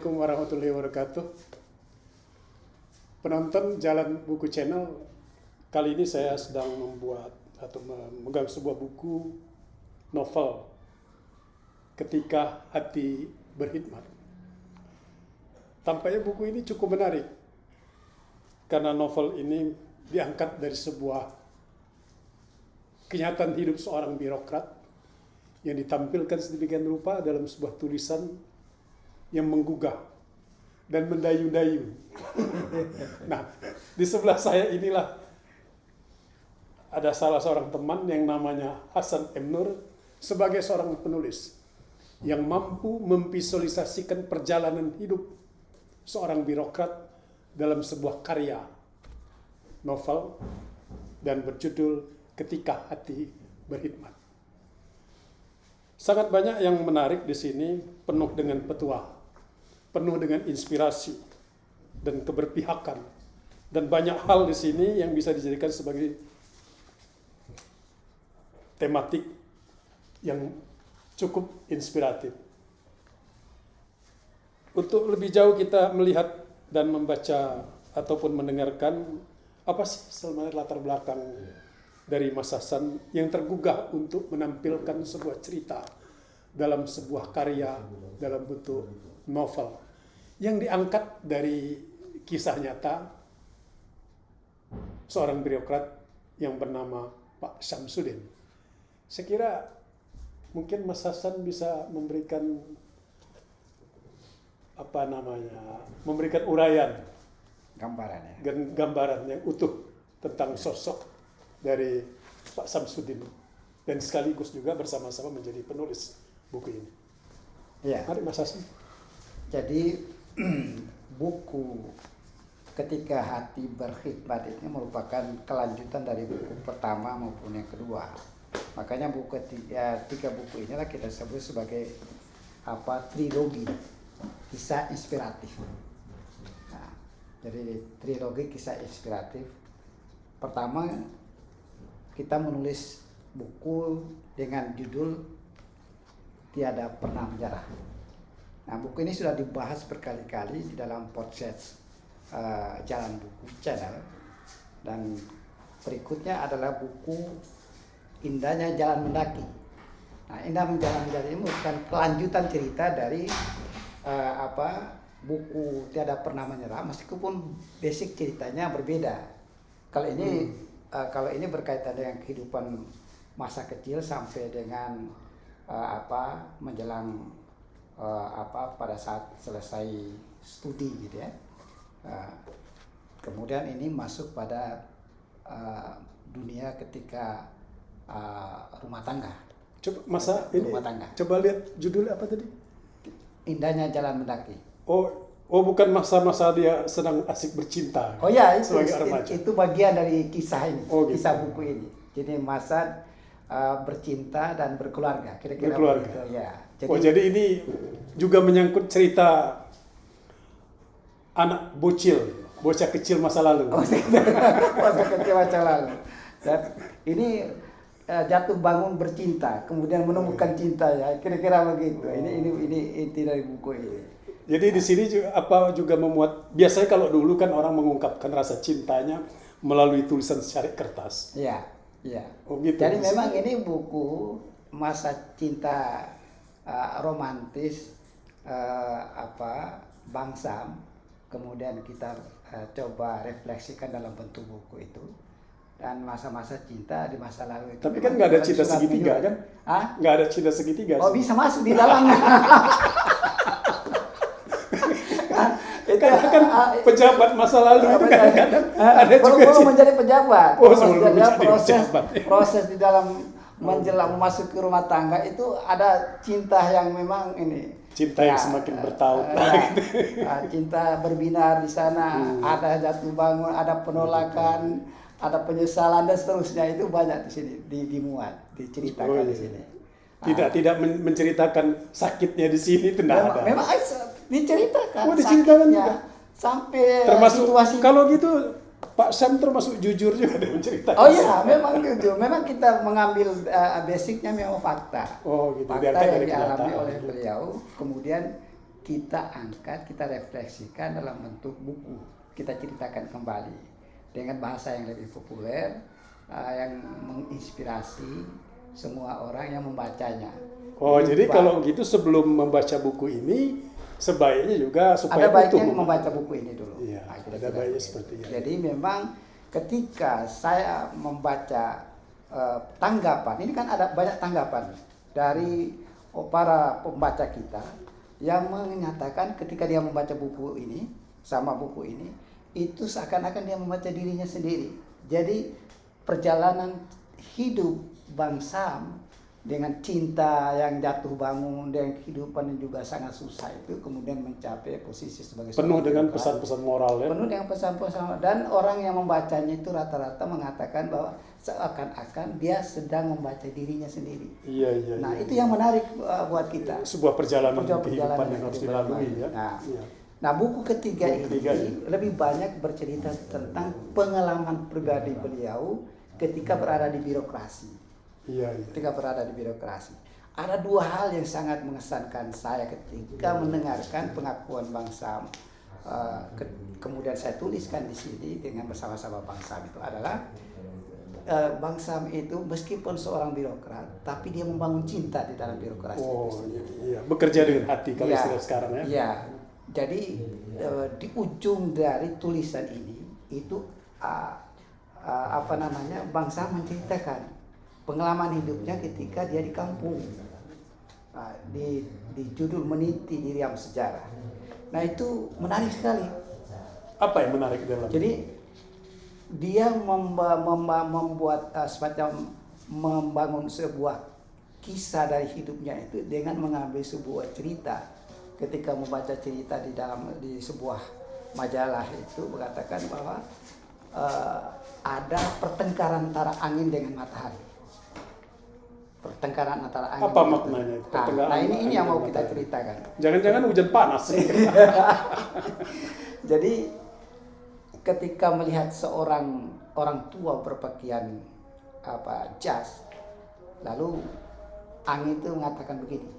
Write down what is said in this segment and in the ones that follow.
Assalamualaikum warahmatullahi wabarakatuh. Penonton Jalan Buku Channel, kali ini saya sedang membuat atau memegang sebuah buku novel Ketika Hati Berkhidmat. Tampaknya buku ini cukup menarik karena novel ini diangkat dari sebuah kenyataan hidup seorang birokrat yang ditampilkan sedemikian rupa dalam sebuah tulisan yang menggugah dan mendayu-dayu. Nah, di sebelah saya inilah ada salah seorang teman yang namanya Hasan M. Nur sebagai seorang penulis yang mampu memvisualisasikan perjalanan hidup seorang birokrat dalam sebuah karya novel dan berjudul Ketika Hati Berkhidmat. Sangat banyak yang menarik di sini, penuh dengan petuah, penuh dengan inspirasi dan keberpihakan, dan banyak hal di sini yang bisa dijadikan sebagai tematik yang cukup inspiratif. Untuk lebih jauh kita melihat dan membaca ataupun mendengarkan apa sih sebenarnya latar belakang dari Mas Hasan yang tergugah untuk menampilkan sebuah cerita dalam sebuah karya dalam bentuk novel yang diangkat dari kisah nyata seorang birokrat yang bernama Pak Syamsuddin. Saya kira mungkin Mas Hasan bisa memberikan memberikan uraian, gambaran yang utuh tentang sosok dari Pak Syamsuddin dan sekaligus juga bersama-sama menjadi penulis buku ini. Ya. Mari Mas Hasan. Jadi buku Ketika Hati Berkhidmat ini merupakan kelanjutan dari buku pertama maupun yang kedua. Makanya tiga buku inilah kita sebut sebagai trilogi kisah inspiratif. Nah, jadi trilogi kisah inspiratif. Pertama kita menulis buku dengan judul Tiada Pernah Menyerah. Nah, buku ini sudah dibahas berkali-kali di dalam podcast Jalan Buku Channel, dan berikutnya adalah buku Indahnya Jalan Mendaki. Nah, Indahnya Jalan Mendaki ini merupakan kelanjutan cerita dari buku Tiada Pernah Menyerah, meskipun basic ceritanya berbeda. Kalau ini berkaitan dengan kehidupan masa kecil sampai dengan menjelang pada saat selesai studi gitu ya. Kemudian ini masuk pada dunia ketika rumah tangga. Coba lihat judul apa tadi? Indahnya Jalan Mendaki. Oh, bukan masa-masa dia sedang asik bercinta. Oh ya, itu bagian dari kisah ini, kisah buku ini. Jadi masa bercinta dan berkeluarga, kira-kira begitu ya. Jadi ini juga menyangkut cerita anak bocah kecil masa lalu. Bocah kecil masa lalu. Dan ini jatuh bangun bercinta, kemudian menemukan cinta ya, kira-kira begitu. Ini inti dari buku ini. Jadi di sini juga memuat, biasanya kalau dulu kan orang mengungkapkan rasa cintanya melalui tulisan secara kertas. Iya. Oh, gitu. Jadi memang ini buku masa cinta romantis Bangsam. Kemudian kita coba refleksikan dalam bentuk buku itu. Dan masa-masa cinta di masa lalu itu. Tapi kan nggak ada cinta segitiga kan? Nggak ada cinta segitiga. Oh, bisa masuk di dalamnya. Itu kan pejabat masa lalu itu kan ada juga sebelum menjadi pejabat. Proses di dalam menjelang masuk ke rumah tangga itu ada cinta yang memang ini. Cinta yang semakin bertaut. Cinta berbinar di sana, ada jatuh bangun, ada penolakan, ada penyesalan dan seterusnya, itu banyak di sini dimuat, diceritakan di sini. Tidak menceritakan sakitnya di sini itu tidak ada. Memang diceritakan. Diceritakan juga. Sampai termasuk situasi. Kalau gitu Pak Sam termasuk jujur juga dalam menceritakan. Oh iya, memang jujur. Memang kita mengambil basicnya memang fakta. Oh gitu. Fakta yang dialami oleh beliau, kemudian kita angkat, kita refleksikan dalam bentuk buku. Kita ceritakan kembali dengan bahasa yang lebih populer, yang menginspirasi semua orang yang membacanya. Oh, jadi kalau gitu sebelum membaca buku ini sebaiknya juga supaya ada baiknya utuh membaca buku ini dulu. Iya, Nah, ada baiknya seperti itu. Jadi memang ketika saya membaca tanggapan, ini kan ada banyak tanggapan dari para pembaca kita yang menyatakan ketika dia membaca buku ini, sama buku ini, itu seakan-akan dia membaca dirinya sendiri. Jadi perjalanan hidup Bang Sam dengan cinta yang jatuh bangun, dengan kehidupan yang juga sangat susah itu kemudian mencapai posisi sebagai penuh dengan birokrat. pesan-pesan moral ya. Penuh dengan pesan-pesan, dan orang yang membacanya itu rata-rata mengatakan bahwa seakan-akan dia sedang membaca dirinya sendiri. Iya. Nah, iya, itu iya. yang menarik buat kita. Sebuah perjalanan kehidupan Perjalanan yang harus hidup dilalui ya. Nah, Iya. nah, buku ketiga Buku ketiga ini lebih banyak bercerita tentang pengalaman pribadi beliau ketika berada di birokrasi. Iya. Ketika berada di birokrasi. Ada dua hal yang sangat mengesankan saya ketika mendengarkan pengakuan Bang Sam. Kemudian saya tuliskan di sini dengan bersama-sama Bang Sam itu adalah Bang Sam itu meskipun seorang birokrat, tapi dia membangun cinta di dalam birokrasi. Oh iya, bekerja dengan hati kalau Iya, istilah sekarang ya. Iya. Jadi di ujung dari tulisan ini itu Bang Sam menceritakan pengalaman hidupnya ketika dia di kampung. Nah, di judul Meniti di Riam Sejarah. Nah, itu menarik sekali. Apa yang menarik dalam? Jadi dia membuat semacam membangun sebuah kisah dari hidupnya itu dengan mengambil sebuah cerita. Ketika membaca cerita di sebuah majalah itu mengatakan bahwa ada pertengkaran antara angin dengan matahari. Pertengkaran antara angin. Apa maknanya itu? Nah, ini yang mau kita ceritakan. Jangan-jangan hujan panas. Jadi ketika melihat seorang orang tua berpakaian jas, lalu angin itu mengatakan begini,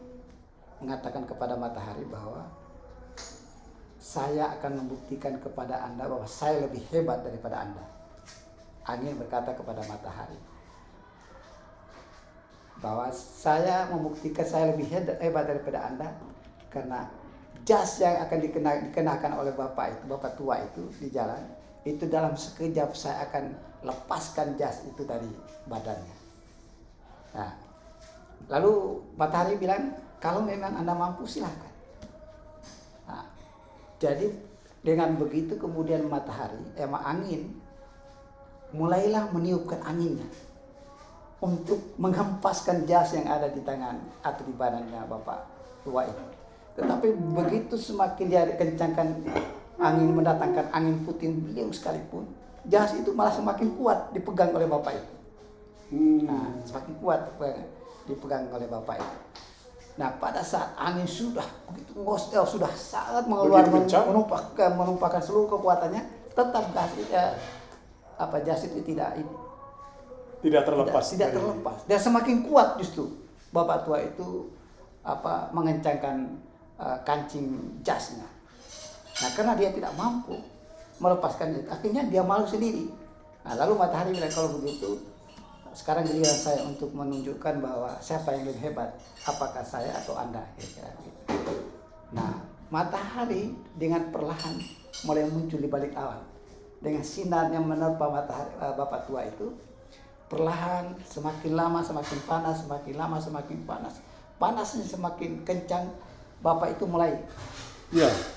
mengatakan kepada matahari bahwa saya akan membuktikan kepada Anda bahwa saya lebih hebat daripada Anda. Angin berkata kepada matahari bahwa saya membuktikan saya lebih hebat daripada Anda karena jas yang akan dikenakan oleh bapak tua itu di jalan, itu dalam sekejap saya akan lepaskan jas itu dari badannya. Nah, lalu matahari bilang, kalau memang Anda mampu silahkan. Nah, jadi dengan begitu kemudian angin mulailah meniupkan anginnya untuk menghempaskan jas yang ada di tangan atau di badannya bapak tua itu. Tetapi begitu semakin dia kencangkan angin, mendatangkan angin puting beliung sekalipun, jas itu malah semakin kuat dipegang oleh bapak itu. Nah, semakin kuat dipegang oleh bapak itu. Nah, pada saat angin sudah begitu sudah sangat menumpahkan seluruh kekuatannya, tetap jas itu tidak terlepas. Dan semakin kuat justru bapak tua itu mengencangkan kancing jasnya. Nah, karena dia tidak mampu melepaskan itu, akhirnya dia malu sendiri. Nah, lalu matahari bilang, kalau begitu sekarang giliran saya untuk menunjukkan bahwa siapa yang lebih hebat, apakah saya atau Anda, kira-kira gitu. Nah, matahari dengan perlahan mulai muncul di balik awan. Dengan sinar yang menerpa matahari bapak tua itu, perlahan semakin lama semakin panas, semakin lama semakin panas. Panasnya semakin kencang, bapak itu mulai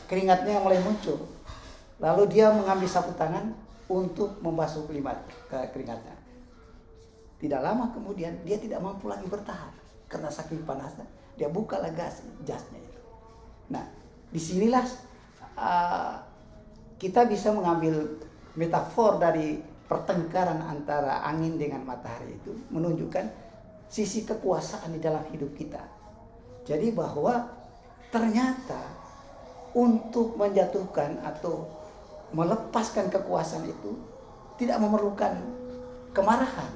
keringatnya mulai muncul. Lalu dia mengambil sapu tangan untuk membasuh keringatnya. Tidak lama kemudian dia tidak mampu lagi bertahan karena saking panasnya. Dia bukalah jasnya itu. Nah, disinilah kita bisa mengambil metafor dari pertengkaran antara angin dengan matahari itu menunjukkan sisi kekuasaan di dalam hidup kita. Jadi bahwa ternyata untuk menjatuhkan atau melepaskan kekuasaan itu tidak memerlukan kemarahan.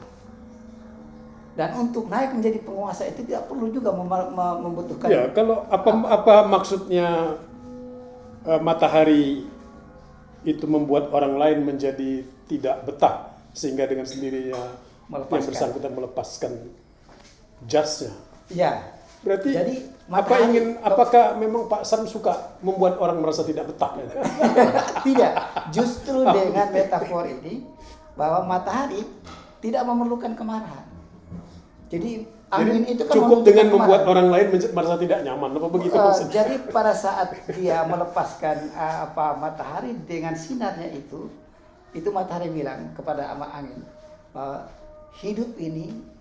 Dan untuk naik menjadi penguasa itu tidak perlu juga membutuhkan. Ya, kalau apa maksudnya matahari itu membuat orang lain menjadi tidak betah sehingga dengan sendirinya yang bersangkutan melepaskan jasnya. Ya. Berarti Jadi apakah memang Pak Sam suka membuat orang merasa tidak betah? Tidak, justru dengan metafor ini bahwa matahari tidak memerlukan kemarahan. Jadi angin itu kan cukup dengan kemarahan. membuat orang lain merasa tidak nyaman, apa begitu maksudnya? Jadi pada saat dia melepaskan matahari dengan sinarnya itu matahari bilang kepada angin bahwa hidup ini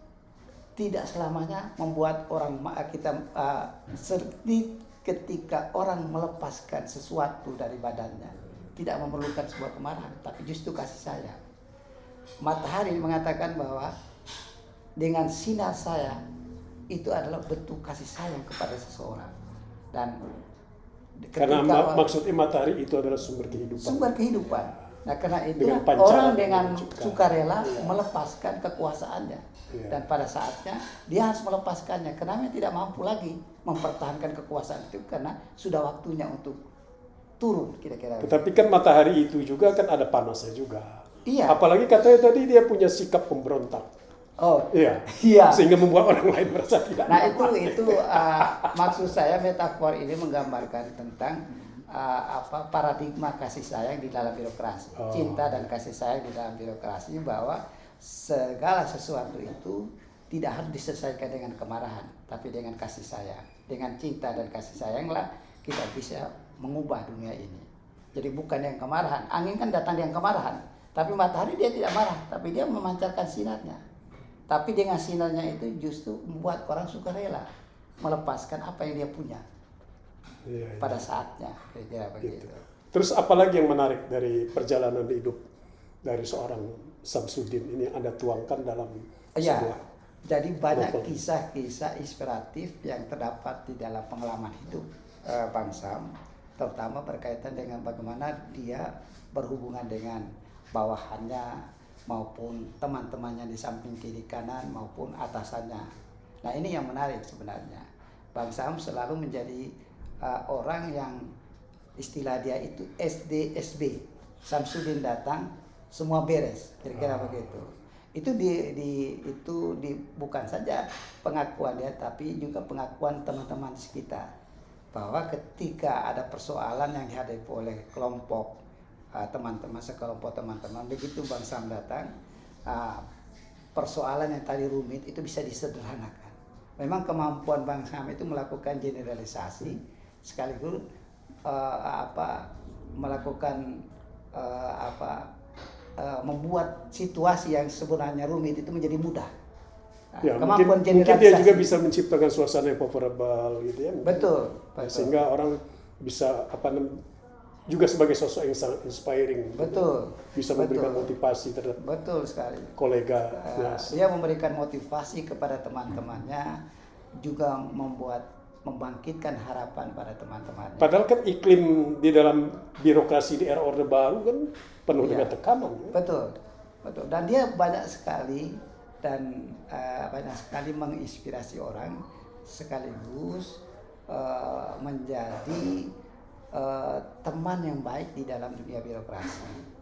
tidak selamanya membuat orang kita ketika orang melepaskan sesuatu dari badannya tidak memerlukan sebuah kemarahan, tapi justru kasih sayang. Matahari mengatakan bahwa dengan sinar saya itu adalah bentuk kasih sayang kepada seseorang, dan karena maksudnya matahari itu adalah sumber kehidupan. Sumber kehidupan. Nah, karena itu dengan orang dengan sukarela melepaskan kekuasaannya. Iya. Dan pada saatnya dia harus melepaskannya. Karena dia tidak mampu lagi mempertahankan kekuasaan itu karena sudah waktunya untuk turun kira-kira. Tetapi kan matahari itu juga kan ada panasnya juga. Iya. Apalagi katanya tadi dia punya sikap pemberontak. Oh iya. Iya. Sehingga membuat orang lain merasa tidak. Nah itu maksud saya metafor ini menggambarkan tentang paradigma kasih sayang di dalam birokrasi, cinta dan kasih sayang di dalam birokrasi, bahwa segala sesuatu itu tidak harus diselesaikan dengan kemarahan, tapi dengan kasih sayang. Dengan cinta dan kasih sayanglah kita bisa mengubah dunia ini. Jadi bukan yang kemarahan. Angin kan datang dengan kemarahan, tapi matahari dia tidak marah, tapi dia memancarkan sinarnya. Tapi dengan sinarnya itu justru membuat orang sukarela melepaskan apa yang dia punya. Iya. Pada saatnya, kira-kira begitu. Terus apalagi yang menarik dari perjalanan hidup dari seorang Samsudin ini yang Anda tuangkan dalam sebuah jadi banyak kisah-kisah inspiratif yang terdapat di dalam pengalaman hidup Bang Sam, terutama berkaitan dengan bagaimana dia berhubungan dengan bawahannya maupun teman-temannya di samping kiri kanan maupun atasannya. Nah ini yang menarik sebenarnya. Bang Sam selalu menjadi orang yang istilah dia itu SDSB, Samsudin datang semua beres, kira-kira begitu. Itu bukan saja pengakuan dia, tapi juga pengakuan teman-teman sekitar, bahwa ketika ada persoalan yang dihadapi oleh kelompok sekelompok teman-teman, begitu Bang Sam datang, persoalan yang tadi rumit itu bisa disederhanakan. Memang kemampuan Bang Sam itu melakukan generalisasi sekaligus melakukan membuat situasi yang sebenarnya rumit itu menjadi mudah. Mungkin dia juga bisa menciptakan suasana yang favorable gitu ya. Betul. Sehingga orang bisa juga sebagai sosok yang sangat inspiring. Betul. Bisa memberikan motivasi terhadap sekali. Kolega. Dia memberikan motivasi kepada teman-temannya, juga membangkitkan harapan pada teman-temannya. Padahal kan iklim di dalam birokrasi di era Orde Baru kan penuh dengan tekanan. Betul. Dan dia banyak sekali menginspirasi orang, sekaligus menjadi teman yang baik di dalam dunia birokrasi.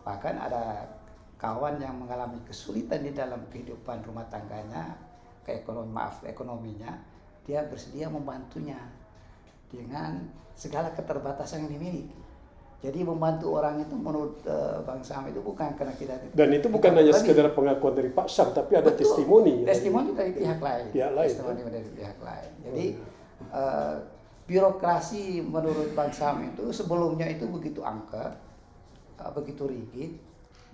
Bahkan ada kawan yang mengalami kesulitan di dalam kehidupan rumah tangganya, ekonominya, dia bersedia membantunya dengan segala keterbatasan yang dimiliki. Jadi membantu orang itu menurut Bang Sam itu bukan karena kita. Dan itu bukan hanya sekedar pengakuan dari Pak Sam, tapi ada testimoni. Testimoni dari pihak lain. Dari pihak lain. Jadi birokrasi menurut Bang Sam itu sebelumnya itu begitu angker, begitu rigid,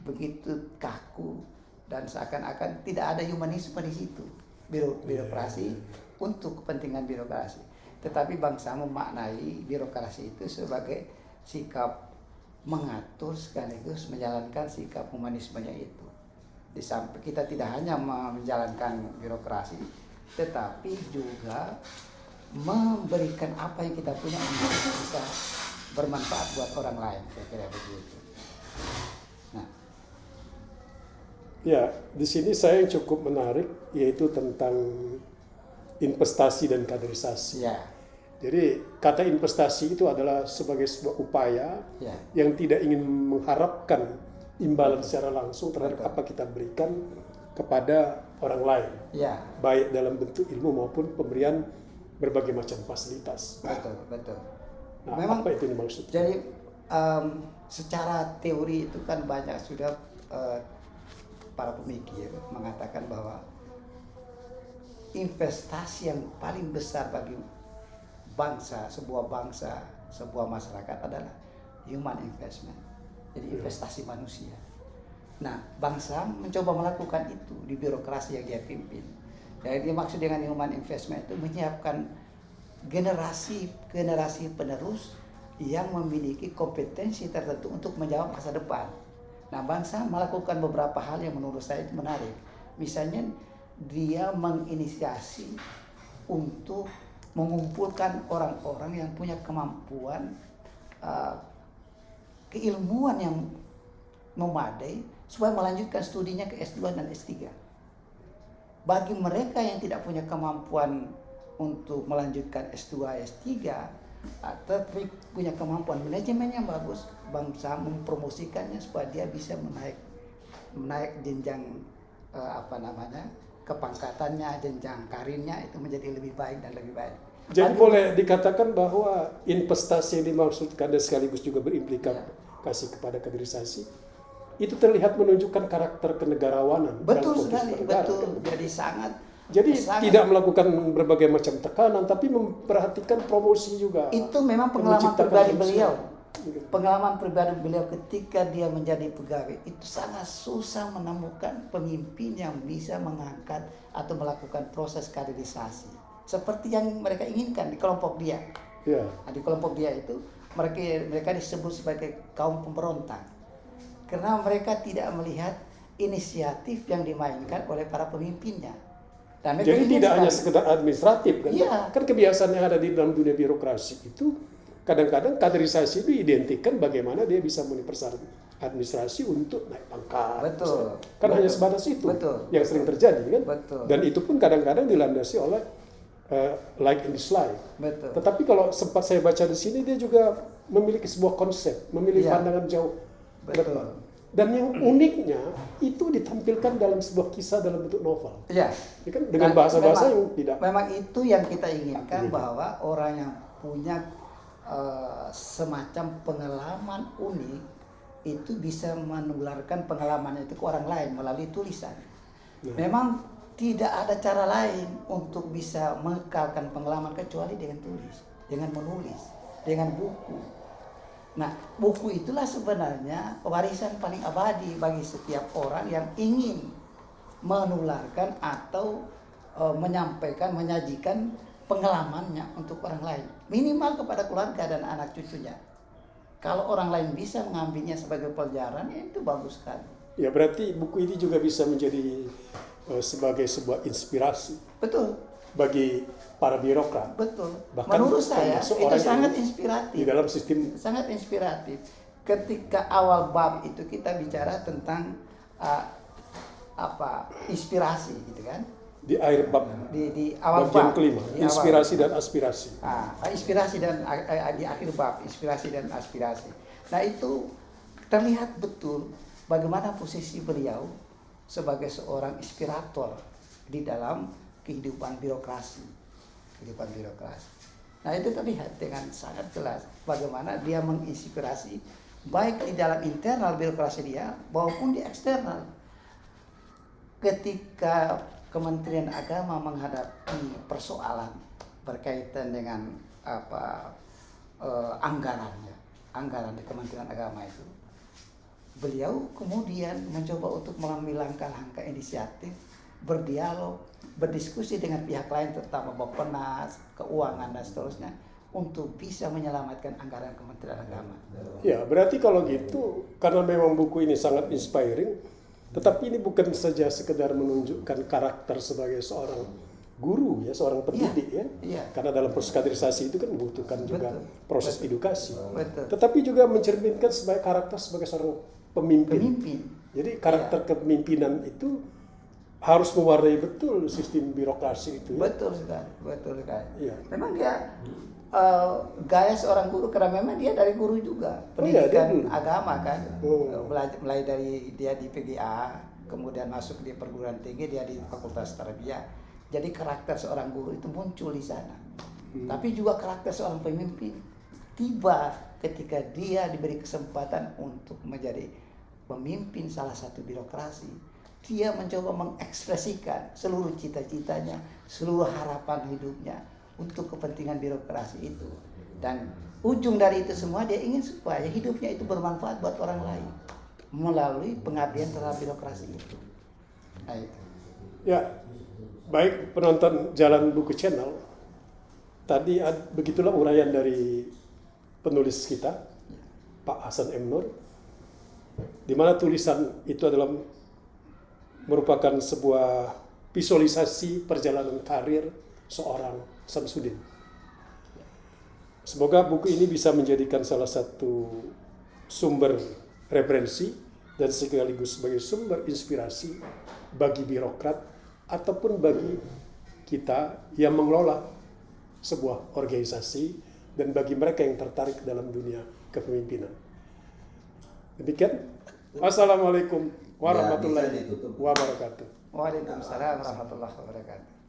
begitu kaku, dan seakan-akan tidak ada humanisme di situ. Birokrasi untuk kepentingan birokrasi. Tetapi Bang Sam memaknai birokrasi itu sebagai sikap mengatur sekaligus menjalankan sikap humanismenya itu. Di samping kita tidak hanya menjalankan birokrasi, tetapi juga memberikan apa yang kita punya untuk bisa bermanfaat buat orang lain, kira-kira begitu. Nah, ya di sini saya yang cukup menarik yaitu tentang investasi dan kaderisasi. Ya. Jadi kata investasi itu adalah sebagai sebuah upaya Ya. yang tidak ingin mengharapkan imbalan secara langsung terhadap apa kita berikan kepada orang lain, Ya, baik dalam bentuk ilmu maupun pemberian berbagai macam fasilitas. betul, betul. Nah, Memang apa itu yang dimaksud? jadi secara teori itu kan banyak sudah para pemikir mengatakan bahwa investasi yang paling besar bagi bangsa, sebuah masyarakat adalah human investment. Jadi investasi manusia. Nah, bangsa mencoba melakukan itu di birokrasi yang dia pimpin. Jadi dimaksud dengan human investment itu menyiapkan generasi penerus yang memiliki kompetensi tertentu untuk menjawab masa depan. Nah, bangsa melakukan beberapa hal yang menurut saya itu menarik. Misalnya dia menginisiasi untuk mengumpulkan orang-orang yang punya kemampuan keilmuan yang memadai supaya melanjutkan studinya ke S2 dan S3. Bagi mereka yang tidak punya kemampuan untuk melanjutkan S2, S3, tapi punya kemampuan manajemen yang bagus, bangsa mempromosikannya supaya dia bisa menaik jenjang kepangkatannya, jenjang karirnya itu menjadi lebih baik dan lebih baik. Jadi boleh dikatakan bahwa investasi yang dimaksudkan dan sekaligus juga berimplikasi kepada kaderisasi itu terlihat menunjukkan karakter kenegarawanan. Betul sekali, bernegara, betul. kan? Jadi Tidak melakukan berbagai macam tekanan, tapi memperhatikan promosi juga. itu memang pengalaman Menciptakan pribadi manusia. beliau. Pengalaman pribadi beliau ketika dia menjadi pegawai itu sangat susah menemukan pemimpin yang bisa mengangkat atau melakukan proses kaderisasi seperti yang mereka inginkan di kelompok dia. Ya. Nah, di kelompok dia itu mereka disebut sebagai kaum pemberontak karena mereka tidak melihat inisiatif yang dimainkan oleh para pemimpinnya. Dan mereka Jadi ingin tidak hanya sekali- sekedar administratif kan? Iya. Kan kebiasaan yang ada di dalam dunia birokrasi itu kadang-kadang kaderisasi itu identikkan bagaimana dia bisa memenuhi persyarat administrasi untuk naik pangkat. Betul. Misalnya. Kan hanya sebatas itu Betul. yang sering terjadi kan? Betul. Dan itu pun kadang-kadang dilandasi oleh like and dislike. Betul. Tetapi kalau sempat saya baca di sini dia juga memiliki sebuah konsep, memiliki Iya. pandangan jauh ke Betul. depan. Dan yang uniknya itu ditampilkan dalam sebuah kisah dalam bentuk novel. Iya. Ya kan, dengan Dan bahasa-bahasa memang- yang tidak. Memang itu yang kita inginkan Iya. bahwa orang yang punya semacam pengalaman unik itu bisa menularkan pengalamannya itu ke orang lain melalui tulisan. Ya. Memang tidak ada cara lain untuk bisa mengekalkan pengalaman kecuali dengan tulis, dengan menulis, dengan buku. Nah, buku itulah sebenarnya warisan paling abadi bagi setiap orang yang ingin menularkan atau menyampaikan, menyajikan pengalamannya untuk orang lain. Minimal kepada keluarga dan anak cucunya. Kalau orang lain bisa mengambilnya sebagai pelajaran, ya itu bagus sekali. Ya berarti buku ini juga bisa menjadi sebagai sebuah inspirasi Betul, bagi para birokrat. betul. Bahkan Menurut saya termasuk itu orang yang sangat di inspiratif. dalam sistem. Sangat inspiratif. Ketika awal bab itu kita bicara tentang inspirasi gitu kan. Di akhir bab Di awal bagian bab. kelima, Di awal. inspirasi dan aspirasi. Inspirasi dan di akhir bab, inspirasi dan aspirasi. Nah, itu terlihat betul bagaimana posisi beliau sebagai seorang inspirator di dalam kehidupan birokrasi. Nah, itu terlihat dengan sangat jelas bagaimana dia menginspirasi baik di dalam internal birokrasi dia maupun di eksternal. Ketika Kementerian Agama menghadapi persoalan berkaitan dengan anggaran di Kementerian Agama itu, beliau kemudian mencoba untuk mengambil langkah-langkah inisiatif, berdialog, berdiskusi dengan pihak lain terutama Bappenas, keuangan dan seterusnya untuk bisa menyelamatkan anggaran Kementerian Agama. Ya berarti kalau gitu karena memang buku ini sangat inspiring. Tetapi ini bukan saja sekedar menunjukkan karakter sebagai seorang guru ya, seorang pendidik ya. Iya. Karena dalam proses kaderisasi itu kan membutuhkan juga Betul. proses edukasi. Betul. Tetapi juga mencerminkan sebagai karakter sebagai seorang pemimpin. Jadi karakter kepemimpinan itu harus mewarnai betul sistem birokrasi itu. Ya? Betul sekali. Iya. Memang dia gaya seorang guru karena memang dia dari guru juga, Oh iya, dia pendidikan guru. agama kan. Oh. Mulai dari dia di PGA, kemudian masuk di perguruan tinggi, dia di Fakultas Tarbiyah. Jadi karakter seorang guru itu muncul di sana. Tapi juga karakter seorang pemimpin tiba ketika dia diberi kesempatan untuk menjadi pemimpin salah satu birokrasi. Dia mencoba mengekspresikan seluruh cita-citanya, seluruh harapan hidupnya untuk kepentingan birokrasi itu. Dan ujung dari itu semua dia ingin supaya hidupnya itu bermanfaat buat orang lain melalui pengabdian terhadap birokrasi itu. Nah, itu. Ya, baik penonton Jalan Buku Channel. Tadi begitulah uraian dari penulis kita, Pak Hasan M. Nur, di mana tulisan itu adalah merupakan sebuah visualisasi perjalanan karir seorang Samsudin. Semoga buku ini bisa menjadikan salah satu sumber referensi dan sekaligus sebagai sumber inspirasi bagi birokrat ataupun bagi kita yang mengelola sebuah organisasi dan bagi mereka yang tertarik dalam dunia kepemimpinan. Demikian. Assalamualaikum warahmatullahi wabarakatuh. Waalaikumsalam warahmatullahi wabarakatuh.